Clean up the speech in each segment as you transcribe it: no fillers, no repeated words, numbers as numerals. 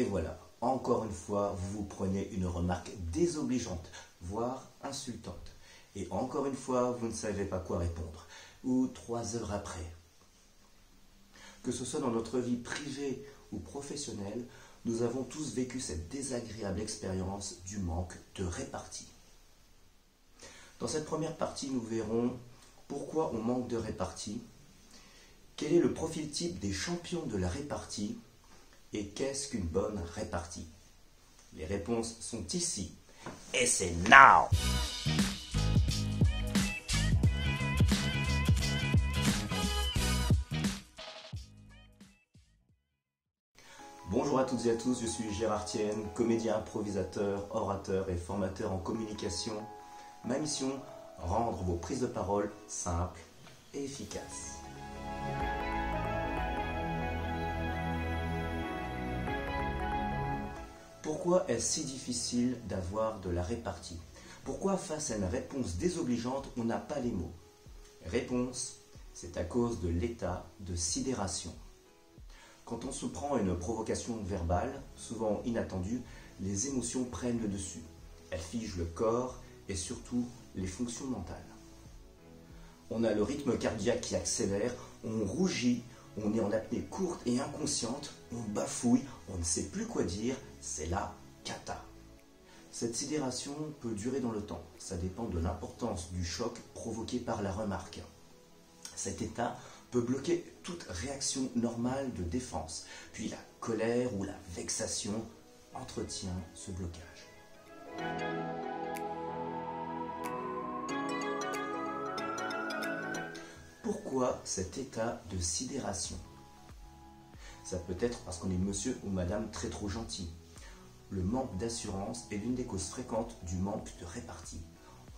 voilà, encore une fois, vous vous prenez une remarque désobligeante, voire insultante. Et encore une fois, vous ne savez pas quoi répondre. Ou 3 heures après. Que ce soit dans notre vie privée ou professionnelle, nous avons tous vécu cette désagréable expérience du manque de répartie. Dans cette première partie, nous verrons pourquoi on manque de répartie, quel est le profil type des champions de la répartie et qu'est-ce qu'une bonne répartie. Les réponses sont ici et c'est now! Bonjour à toutes et à tous, je suis Gérard Tienne, comédien, improvisateur, orateur et formateur en communication. Ma mission, rendre vos prises de parole simples et efficaces. Pourquoi est-ce si difficile d'avoir de la répartie? Pourquoi face à une réponse désobligeante, on n'a pas les mots? Réponse, c'est à cause de l'état de sidération. Quand on se prend à une provocation verbale, souvent inattendue, les émotions prennent le dessus. Elles figent le corps et surtout les fonctions mentales. On a le rythme cardiaque qui accélère, on rougit, on est en apnée courte et inconsciente, on bafouille, on ne sait plus quoi dire, c'est la cata. Cette sidération peut durer dans le temps, ça dépend de l'importance du choc provoqué par la remarque. Cet état peut bloquer toute réaction normale de défense, puis la colère ou la vexation entretient ce blocage. Pourquoi cet état de sidération? Ça peut être parce qu'on est monsieur ou madame très trop gentil. Le manque d'assurance est l'une des causes fréquentes du manque de répartie.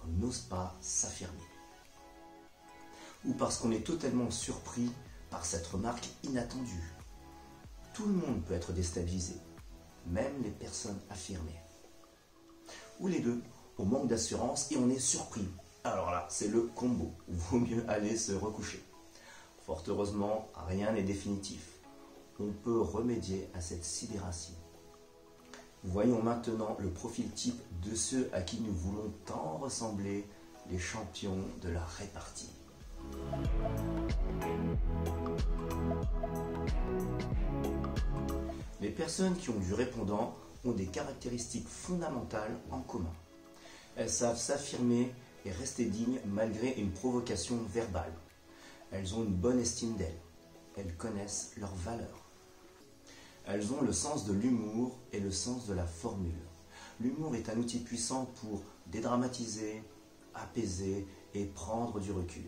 On n'ose pas s'affirmer. Ou parce qu'on est totalement surpris par cette remarque inattendue. Tout le monde peut être déstabilisé, même les personnes affirmées. Ou les deux, on manque d'assurance et on est surpris. Alors là, c'est le combo, vaut mieux aller se recoucher. Fort heureusement, rien n'est définitif. On peut remédier à cette sidération. Voyons maintenant le profil type de ceux à qui nous voulons tant ressembler, les champions de la répartie. Les personnes qui ont du répondant ont des caractéristiques fondamentales en commun. Elles savent s'affirmer et rester dignes malgré une provocation verbale. Elles ont une bonne estime d'elles. Elles connaissent leurs valeurs. Elles ont le sens de l'humour et le sens de la formule. L'humour est un outil puissant pour dédramatiser, apaiser et prendre du recul.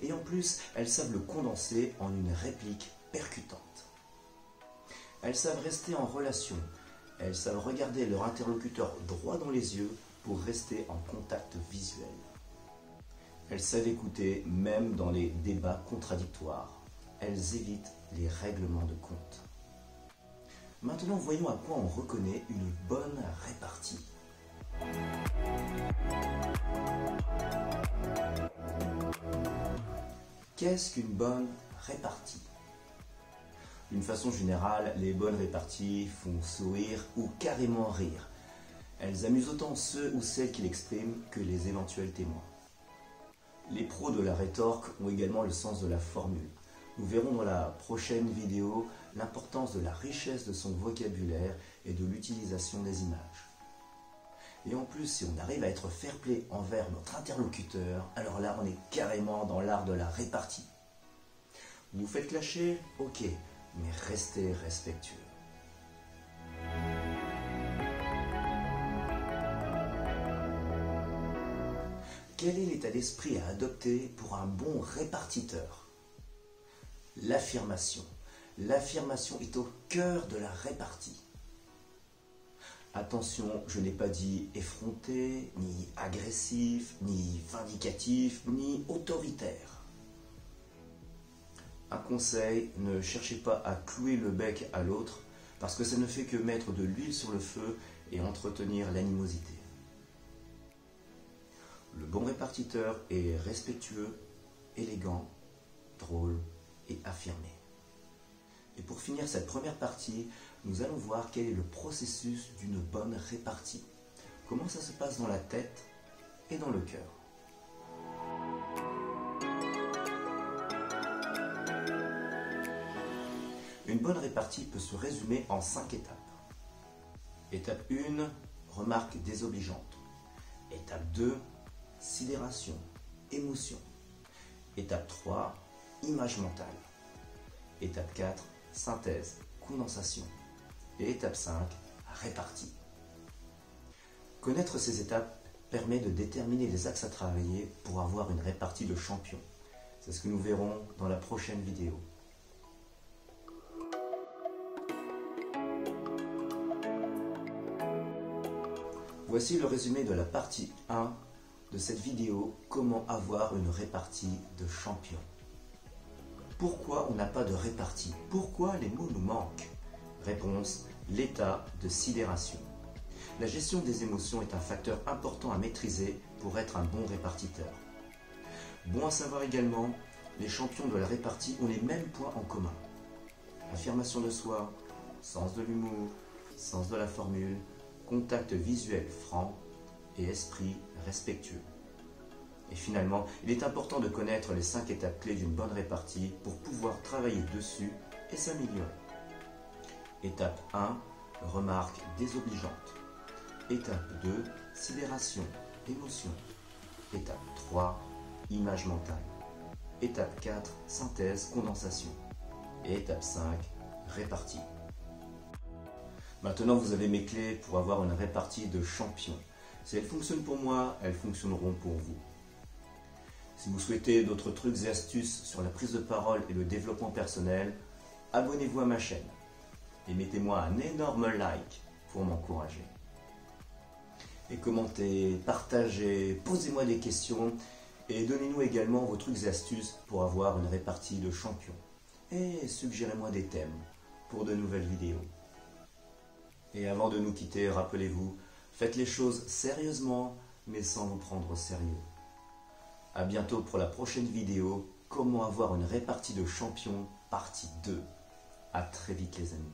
Et en plus, elles savent le condenser en une réplique percutante. Elles savent rester en relation. Elles savent regarder leur interlocuteur droit dans les yeux pour rester en contact visuel. Elles savent écouter même dans les débats contradictoires. Elles évitent les règlements de compte. Maintenant, voyons à quoi on reconnaît une bonne répartie. Qu'est-ce qu'une bonne répartie? D'une façon générale, les bonnes réparties font sourire ou carrément rire. Elles amusent autant ceux ou celles qui l'expriment que les éventuels témoins. Les pros de la rétorque ont également le sens de la formule. Nous verrons dans la prochaine vidéo l'importance de la richesse de son vocabulaire et de l'utilisation des images. Et en plus, si on arrive à être fair-play envers notre interlocuteur, alors là, on est carrément dans l'art de la répartie. Vous vous faites clasher? Ok, mais restez respectueux. Quel est l'état d'esprit à adopter pour un bon répartiteur? L'affirmation. L'affirmation est au cœur de la répartie. Attention, je n'ai pas dit effronté, ni agressif, ni vindicatif, ni autoritaire. Un conseil, ne cherchez pas à clouer le bec à l'autre, parce que ça ne fait que mettre de l'huile sur le feu et entretenir l'animosité. Le bon répartiteur est respectueux, élégant, drôle et affirmé. Et pour finir cette première partie, nous allons voir quel est le processus d'une bonne répartie. Comment ça se passe dans la tête et dans le cœur. Une bonne répartie peut se résumer en 5 étapes. Étape 1, remarque désobligeante. Étape 2, sidération, émotion. Étape 3, image mentale. Étape 4, synthèse, condensation. Et étape 5, répartie. Connaître ces étapes permet de déterminer les axes à travailler pour avoir une répartie de champion. C'est ce que nous verrons dans la prochaine vidéo. Voici le résumé de la partie 1 de cette vidéo, comment avoir une répartie de champion. Pourquoi on n'a pas de répartie? Pourquoi les mots nous manquent? Réponse, l'état de sidération. La gestion des émotions est un facteur important à maîtriser pour être un bon répartiteur. Bon à savoir également, les champions de la répartie ont les mêmes points en commun. Affirmation de soi, sens de l'humour, sens de la formule, contact visuel franc et esprit respectueux. Et finalement, il est important de connaître les 5 étapes clés d'une bonne répartie pour pouvoir travailler dessus et s'améliorer. Étape 1, remarque désobligeante. Étape 2, sidération, émotion. Étape 3, image mentale. Étape 4, synthèse, condensation. Et étape 5, répartie. Maintenant, vous avez mes clés pour avoir une répartie de champion. Si elles fonctionnent pour moi, elles fonctionneront pour vous. Si vous souhaitez d'autres trucs et astuces sur la prise de parole et le développement personnel, abonnez-vous à ma chaîne et mettez-moi un énorme like pour m'encourager. Et commentez, partagez, posez-moi des questions et donnez-nous également vos trucs et astuces pour avoir une répartie de champion. Et suggérez-moi des thèmes pour de nouvelles vidéos. Et avant de nous quitter, rappelez-vous, faites les choses sérieusement, mais sans vous prendre au sérieux. A bientôt pour la prochaine vidéo, comment avoir une répartie de champion, partie 2. A très vite les amis.